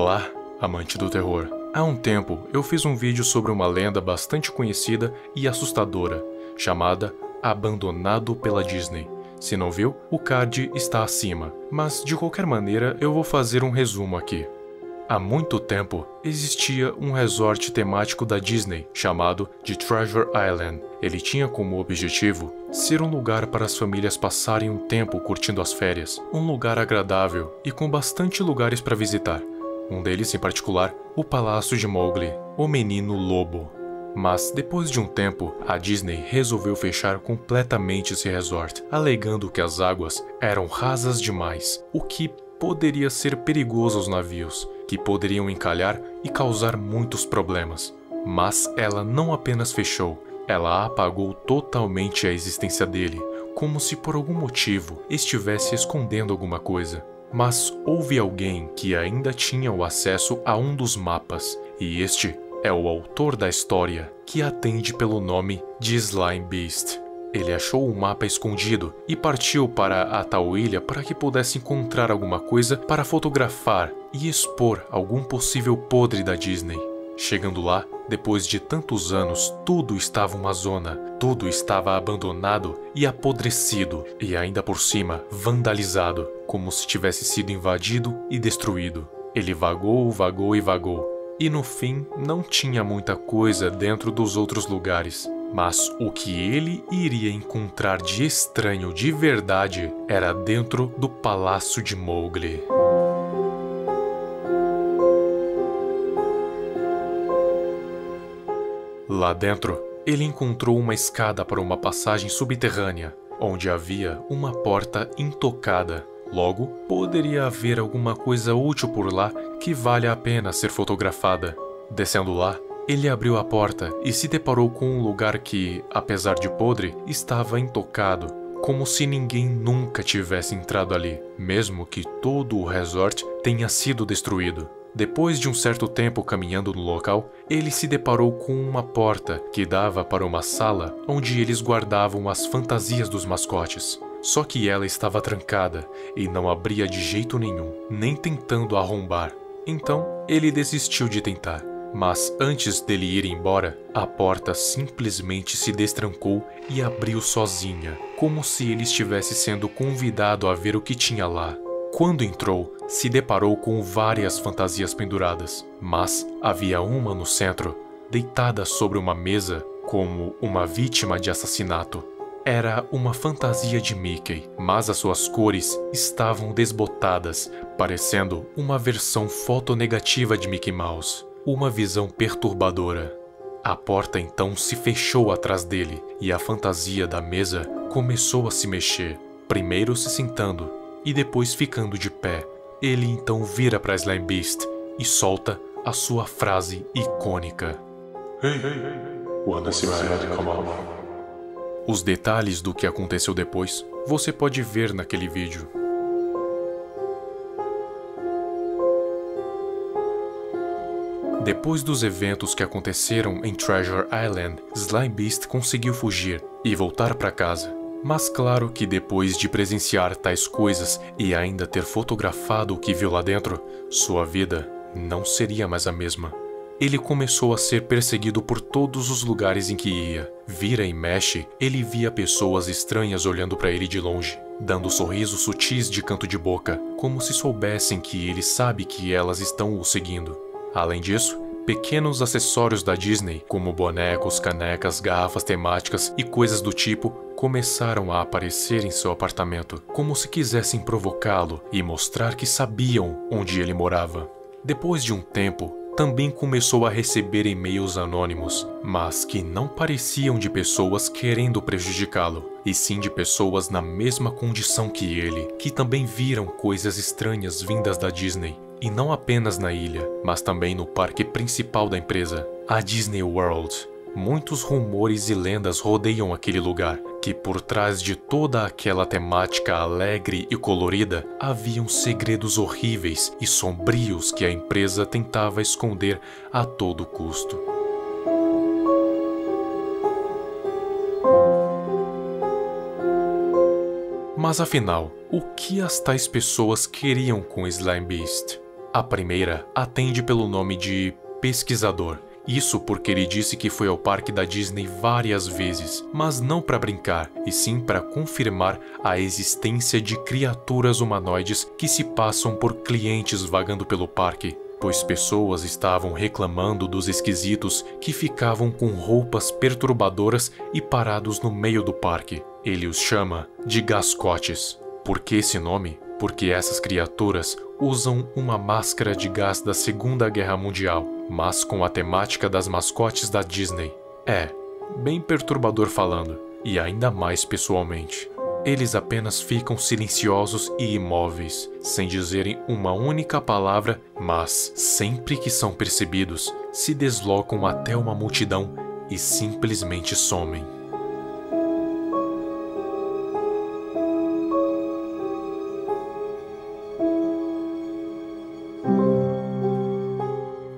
Olá, amante do terror. Há um tempo eu fiz um vídeo sobre uma lenda bastante conhecida e assustadora, chamada Abandonado pela Disney. Se não viu, o card está acima, mas de qualquer maneira eu vou fazer um resumo aqui. Há muito tempo, existia um resort temático da Disney chamado de Treasure Island. Ele tinha como objetivo ser um lugar para as famílias passarem um tempo curtindo as férias, um lugar agradável e com bastante lugares para visitar. Um deles, em particular, o Palácio de Mowgli, o Menino Lobo. Mas, depois de um tempo, a Disney resolveu fechar completamente esse resort, alegando que as águas eram rasas demais, o que poderia ser perigoso aos navios, que poderiam encalhar e causar muitos problemas. Mas ela não apenas fechou, ela apagou totalmente a existência dele, como se por algum motivo estivesse escondendo alguma coisa. Mas houve alguém que ainda tinha o acesso a um dos mapas, e este é o autor da história, que atende pelo nome de Slime Beast. Ele achou o mapa escondido e partiu para a tal ilha para que pudesse encontrar alguma coisa para fotografar e expor algum possível podre da Disney. Chegando lá, depois de tantos anos, tudo estava uma zona, tudo estava abandonado e apodrecido, e ainda por cima, vandalizado, como se tivesse sido invadido e destruído. Ele vagou, vagou e vagou, e no fim não tinha muita coisa dentro dos outros lugares. Mas o que ele iria encontrar de estranho de verdade era dentro do Palácio de Mowgli. Lá dentro, ele encontrou uma escada para uma passagem subterrânea, onde havia uma porta intocada. Logo, poderia haver alguma coisa útil por lá que vale a pena ser fotografada. Descendo lá, ele abriu a porta e se deparou com um lugar que, apesar de podre, estava intocado, como se ninguém nunca tivesse entrado ali, mesmo que todo o resort tenha sido destruído. Depois de um certo tempo caminhando no local, ele se deparou com uma porta que dava para uma sala onde eles guardavam as fantasias dos mascotes. Só que ela estava trancada e não abria de jeito nenhum, nem tentando arrombar. Então, ele desistiu de tentar. Mas antes dele ir embora, a porta simplesmente se destrancou e abriu sozinha, como se ele estivesse sendo convidado a ver o que tinha lá. Quando entrou, se deparou com várias fantasias penduradas, mas havia uma no centro, deitada sobre uma mesa como uma vítima de assassinato. Era uma fantasia de Mickey, mas as suas cores estavam desbotadas, parecendo uma versão fotonegativa de Mickey Mouse. Uma visão perturbadora. A porta então se fechou atrás dele e a fantasia da mesa começou a se mexer, primeiro se sentando e depois ficando de pé. Ele então vira para Slime Beast e solta a sua frase icônica. Hey, wanna see my head come off? Os detalhes do que aconteceu depois você pode ver naquele vídeo. Depois dos eventos que aconteceram em Treasure Island, Slime Beast conseguiu fugir e voltar para casa. Mas claro que depois de presenciar tais coisas e ainda ter fotografado o que viu lá dentro, sua vida não seria mais a mesma. Ele começou a ser perseguido por todos os lugares em que ia. Vira e mexe, ele via pessoas estranhas olhando para ele de longe, dando sorrisos sutis de canto de boca, como se soubessem que ele sabe que elas estão o seguindo. Além disso, pequenos acessórios da Disney, como bonecos, canecas, garrafas temáticas e coisas do tipo, começaram a aparecer em seu apartamento, como se quisessem provocá-lo e mostrar que sabiam onde ele morava. Depois de um tempo, também começou a receber e-mails anônimos, mas que não pareciam de pessoas querendo prejudicá-lo, e sim de pessoas na mesma condição que ele, que também viram coisas estranhas vindas da Disney. E não apenas na ilha, mas também no parque principal da empresa, a Disney World. Muitos rumores e lendas rodeiam aquele lugar, que por trás de toda aquela temática alegre e colorida, haviam segredos horríveis e sombrios que a empresa tentava esconder a todo custo. Mas afinal, o que as tais pessoas queriam com Slime Beast? A primeira atende pelo nome de pesquisador. Isso porque ele disse que foi ao parque da Disney várias vezes, mas não para brincar, e sim para confirmar a existência de criaturas humanoides que se passam por clientes vagando pelo parque, pois pessoas estavam reclamando dos esquisitos que ficavam com roupas perturbadoras e parados no meio do parque. Ele os chama de gascotes. Por que esse nome? Porque essas criaturas usam uma máscara de gás da Segunda Guerra Mundial, mas com a temática das mascotes da Disney. É, bem perturbador falando, e ainda mais pessoalmente. Eles apenas ficam silenciosos e imóveis, sem dizerem uma única palavra, mas, sempre que são percebidos, se deslocam até uma multidão e simplesmente somem.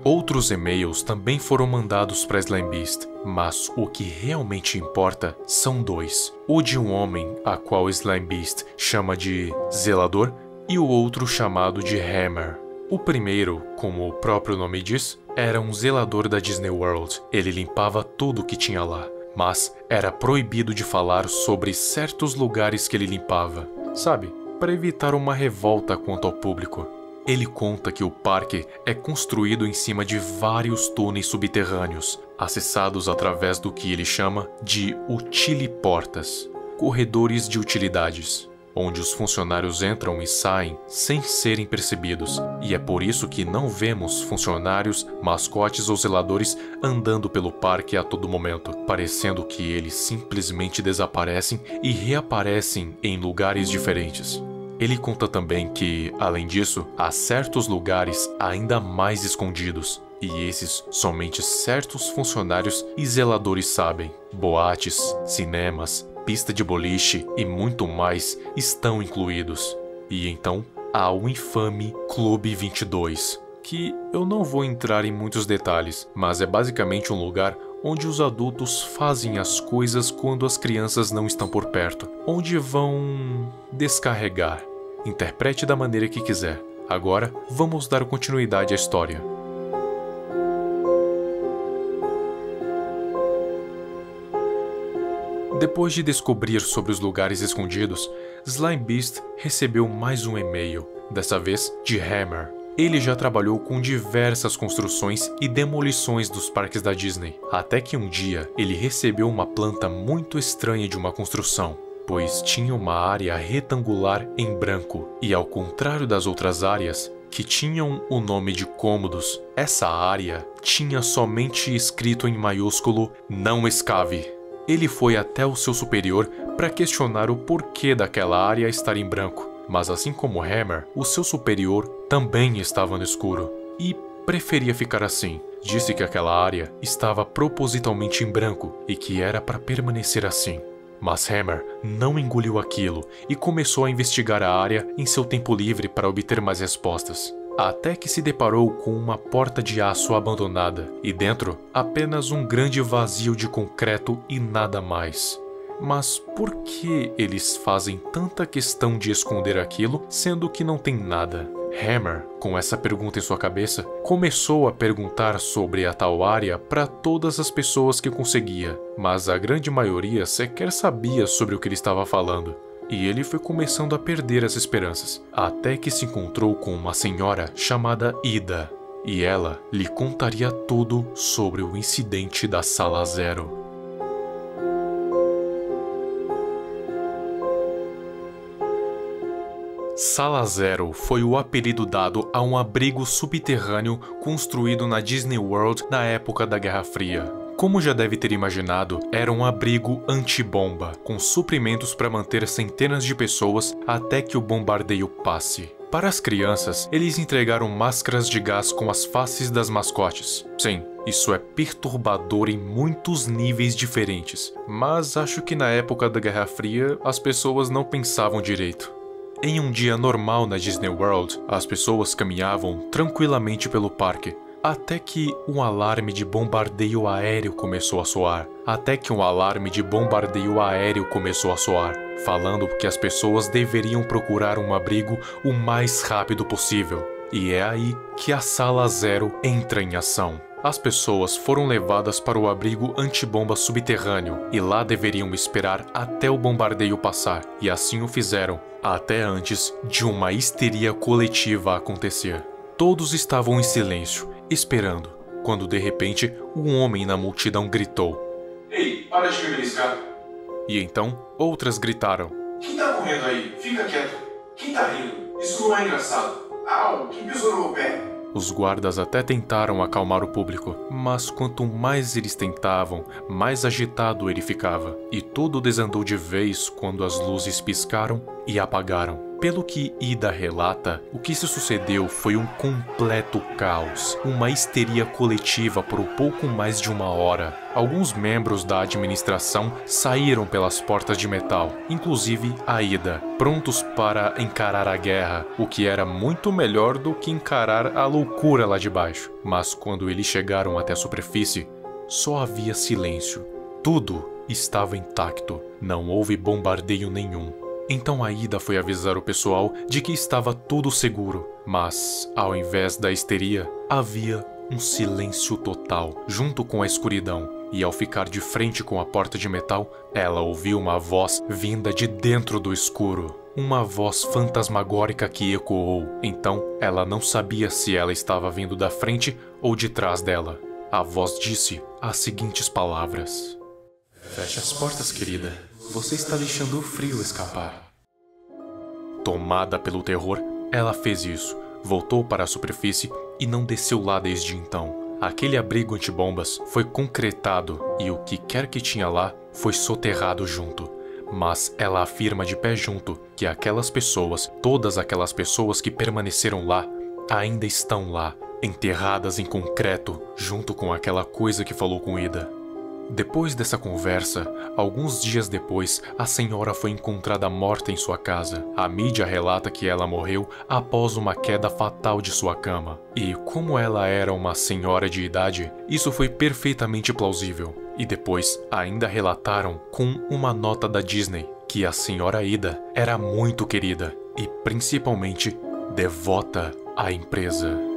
Outros e-mails também foram mandados para Slime Beast, mas o que realmente importa são dois. O de um homem, a qual Slime Beast chama de Zelador, e o outro chamado de Hammer. O primeiro, como o próprio nome diz, era um zelador da Disney World. Ele limpava tudo que tinha lá, mas era proibido de falar sobre certos lugares que ele limpava, sabe? Para evitar uma revolta quanto ao público. Ele conta que o parque é construído em cima de vários túneis subterrâneos, acessados através do que ele chama de utiliportas, corredores de utilidades, onde os funcionários entram e saem sem serem percebidos, e é por isso que não vemos funcionários, mascotes ou zeladores andando pelo parque a todo momento, parecendo que eles simplesmente desaparecem e reaparecem em lugares diferentes. Ele conta também que, além disso, há certos lugares ainda mais escondidos, e esses somente certos funcionários e zeladores sabem. Boates, cinemas, pista de boliche e muito mais estão incluídos. E então, há o infame Clube 22, que eu não vou entrar em muitos detalhes, mas é basicamente um lugar onde os adultos fazem as coisas quando as crianças não estão por perto, onde vão descarregar. Interprete da maneira que quiser. Agora, vamos dar continuidade à história. Depois de descobrir sobre os lugares escondidos, Slime Beast recebeu mais um e-mail, dessa vez de Hammer. Ele já trabalhou com diversas construções e demolições dos parques da Disney, até que um dia ele recebeu uma planta muito estranha de uma construção, pois tinha uma área retangular em branco, e ao contrário das outras áreas, que tinham o nome de cômodos, essa área tinha somente escrito em maiúsculo "Não escave". Ele foi até o seu superior para questionar o porquê daquela área estar em branco, mas assim como Hammer, o seu superior também estava no escuro, e preferia ficar assim. Disse que aquela área estava propositalmente em branco e que era para permanecer assim. Mas Hammer não engoliu aquilo e começou a investigar a área em seu tempo livre para obter mais respostas. Até que se deparou com uma porta de aço abandonada e dentro apenas um grande vazio de concreto e nada mais. Mas por que eles fazem tanta questão de esconder aquilo, sendo que não tem nada? Hammer, com essa pergunta em sua cabeça, começou a perguntar sobre a tal área para todas as pessoas que conseguia, mas a grande maioria sequer sabia sobre o que ele estava falando. E ele foi começando a perder as esperanças, até que se encontrou com uma senhora chamada Ida, e ela lhe contaria tudo sobre o incidente da Sala Zero. Sala Zero foi o apelido dado a um abrigo subterrâneo construído na Disney World na época da Guerra Fria. Como já deve ter imaginado, era um abrigo antibomba, com suprimentos para manter centenas de pessoas até que o bombardeio passe. Para as crianças, eles entregaram máscaras de gás com as faces das mascotes. Sim, isso é perturbador em muitos níveis diferentes, mas acho que na época da Guerra Fria as pessoas não pensavam direito. Em um dia normal na Disney World, as pessoas caminhavam tranquilamente pelo parque, até que um alarme de bombardeio aéreo começou a soar. Falando que as pessoas deveriam procurar um abrigo o mais rápido possível. E é aí que a Sala Zero entra em ação. As pessoas foram levadas para o abrigo antibomba subterrâneo e lá deveriam esperar até o bombardeio passar, e assim o fizeram, até antes de uma histeria coletiva acontecer. Todos estavam em silêncio, esperando, quando de repente um homem na multidão gritou: Ei, para de me beliscar. E então outras gritaram: Quem tá correndo aí? Fica quieto. Quem tá rindo? Isso não é engraçado. Au, quem pisou no meu pé? Os guardas até tentaram acalmar o público, mas quanto mais eles tentavam, mais agitado ele ficava. E tudo desandou de vez quando as luzes piscaram e apagaram. Pelo que Ida relata, o que se sucedeu foi um completo caos, uma histeria coletiva por pouco mais de uma hora. Alguns membros da administração saíram pelas portas de metal, inclusive a Ida, prontos para encarar a guerra, o que era muito melhor do que encarar a loucura lá de baixo. Mas quando eles chegaram até a superfície, só havia silêncio. Tudo estava intacto, não houve bombardeio nenhum. Então a Ida foi avisar o pessoal de que estava tudo seguro, mas, ao invés da histeria, havia um silêncio total, junto com a escuridão, e ao ficar de frente com a porta de metal, ela ouviu uma voz vinda de dentro do escuro. Uma voz fantasmagórica que ecoou, então ela não sabia se ela estava vindo da frente ou de trás dela. A voz disse as seguintes palavras: Feche as portas, querida. Você está deixando o frio escapar. Tomada pelo terror, ela fez isso, voltou para a superfície e não desceu lá desde então. Aquele abrigo antibombas foi concretado e o que quer que tinha lá foi soterrado junto. Mas ela afirma de pé junto que aquelas pessoas, todas aquelas pessoas que permaneceram lá, ainda estão lá, enterradas em concreto, junto com aquela coisa que falou com Ida. Depois dessa conversa, alguns dias depois, a senhora foi encontrada morta em sua casa. A mídia relata que ela morreu após uma queda fatal de sua cama. E como ela era uma senhora de idade, isso foi perfeitamente plausível. E depois, ainda relataram com uma nota da Disney que a senhora Ida era muito querida e principalmente devota à empresa.